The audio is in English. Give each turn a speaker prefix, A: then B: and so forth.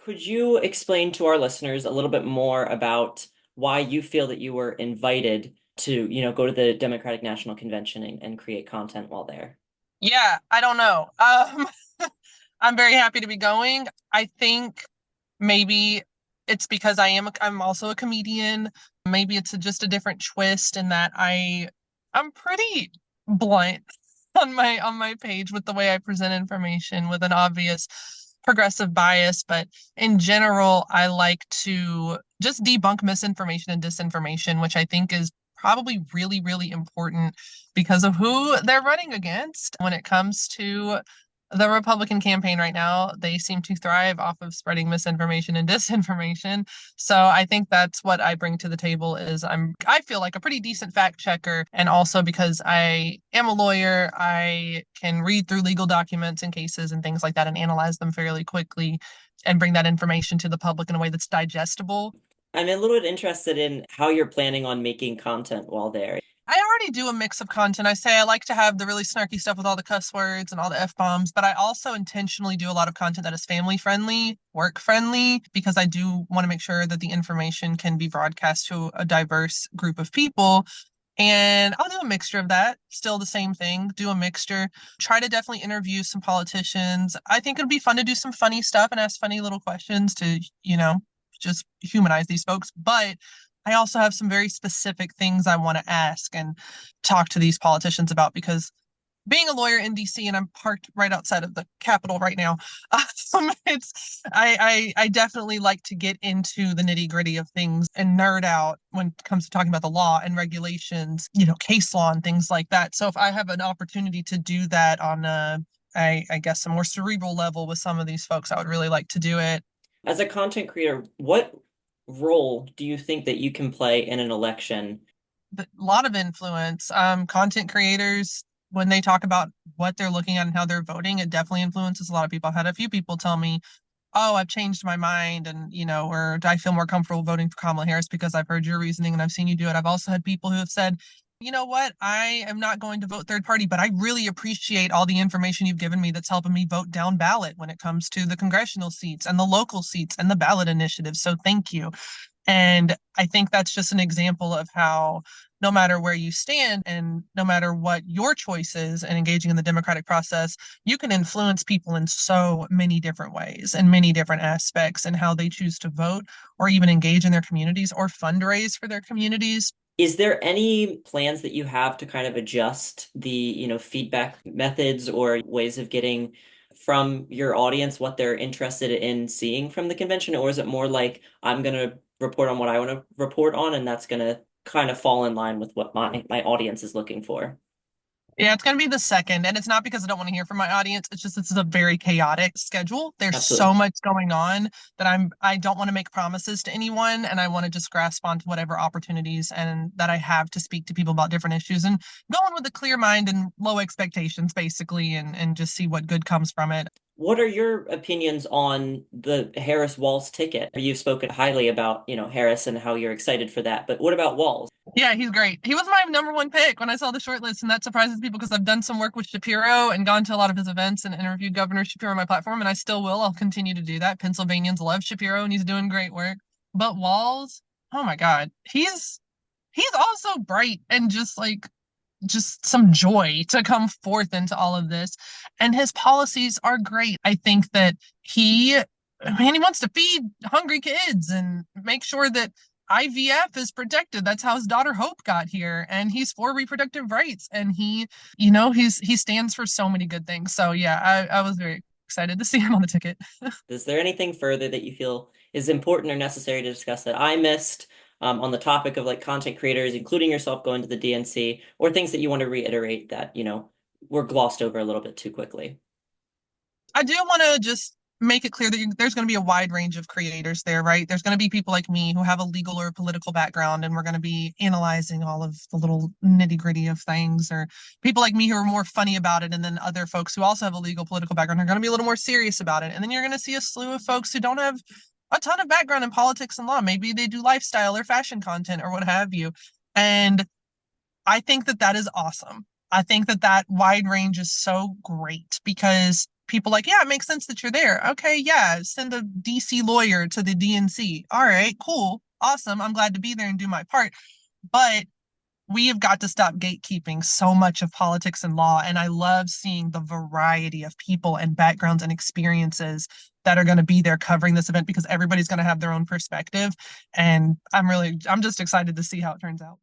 A: Could you explain to our listeners a little bit more about why you feel that you were invited to, go to the Democratic National Convention and create content while there?
B: Yeah, I don't know. I'm very happy to be going. I think maybe it's because I'm also a comedian. Maybe it's just a different twist in that I'm pretty blunt on my page with the way I present information with an obvious progressive bias, but in general, I like to just debunk misinformation and disinformation, which I think is probably really, really important because of who they're running against when it comes to the Republican campaign right now. They seem to thrive off of spreading misinformation and disinformation. So I think that's what I bring to the table is I feel like a pretty decent fact checker. And also because I am a lawyer, I can read through legal documents and cases and things like that and analyze them fairly quickly and bring that information to the public in a way that's digestible.
A: I'm a little bit interested in how you're planning on making content while there.
B: I already do a mix of content. I say I like to have the really snarky stuff with all the cuss words and all the F bombs, but I also intentionally do a lot of content that is family friendly, work friendly, because I do want to make sure that the information can be broadcast to a diverse group of people. And I'll do a mixture of that. Still the same thing, do a mixture. Try to definitely interview some politicians. I think it'd be fun to do some funny stuff and ask funny little questions to, just humanize these folks. But I also have some very specific things I want to ask and talk to these politicians about because being a lawyer in DC and I'm parked right outside of the Capitol right now, it's I definitely like to get into the nitty gritty of things and nerd out when it comes to talking about the law and regulations, case law and things like that. So if I have an opportunity to do that on I guess a more cerebral level with some of these folks, I would really like to do it.
A: As a content creator, what role do you think that you can play in an election?
B: But a lot of influence. Content creators, when they talk about what they're looking at and how they're voting, it definitely influences a lot of people. I've had a few people tell me, "Oh, I've changed my mind," and or I feel more comfortable voting for Kamala Harris because I've heard your reasoning and I've seen you do it. I've also had people who have said, "You know what? I am not going to vote third party, but I really appreciate all the information you've given me that's helping me vote down ballot when it comes to the congressional seats and the local seats and the ballot initiative. So thank you." And I think that's just an example of how no matter where you stand and no matter what your choice is and engaging in the democratic process, you can influence people in so many different ways and many different aspects and how they choose to vote or even engage in their communities or fundraise for their communities.
A: Is there any plans that you have to kind of adjust the, feedback methods or ways of getting from your audience what they're interested in seeing from the convention? Or is it more like I'm gonna report on what I want to report on, and that's gonna kind of fall in line with what my audience is looking for?
B: Yeah, it's going to be the second. And it's not because I don't want to hear from my audience. It's just this is a very chaotic schedule. There's so
A: Absolutely.
B: much going on that I don't want to make promises to anyone and I want to just grasp onto whatever opportunities and that I have to speak to people about different issues and go in with a clear mind and low expectations basically and just see what good comes from it.
A: What are your opinions on the Harris Walls ticket? You've spoken highly about, Harris and how you're excited for that, but what about Walls?
B: Yeah, he's great. He was my number one pick when I saw the short list, and that surprises people because I've done some work with Shapiro and gone to a lot of his events and interviewed Governor Shapiro on my platform, and I still will. I'll continue to do that. Pennsylvanians love Shapiro, and he's doing great work. But Walls, oh my God, he's also bright and just some joy to come forth into all of this. And his policies are great. I think that he wants to feed hungry kids and make sure that IVF is protected. That's how his daughter Hope got here. And he's for reproductive rights. And he stands for so many good things. So yeah, I was very excited to see him on the ticket.
A: Is there anything further that you feel is important or necessary to discuss that I missed on the topic of like content creators, including yourself going to the DNC, or things that you want to reiterate that, were glossed over a little bit too quickly?
B: I do want to just make it clear that there's going to be a wide range of creators there, right? There's going to be people like me who have a legal or political background, and we're going to be analyzing all of the little nitty gritty of things, or people like me who are more funny about it, and then other folks who also have a legal political background are going to be a little more serious about it. And then you're going to see a slew of folks who don't have a ton of background in politics and law. Maybe they do lifestyle or fashion content or what have you. And I think that that is awesome. I think that that wide range is so great because people like, yeah, it makes sense that you're there. Okay, yeah, send a DC lawyer to the DNC. All right, cool, awesome. I'm glad to be there and do my part. But we have got to stop gatekeeping so much of politics and law. And I love seeing the variety of people and backgrounds and experiences that are going to be there covering this event because everybody's going to have their own perspective. And I'm just excited to see how it turns out.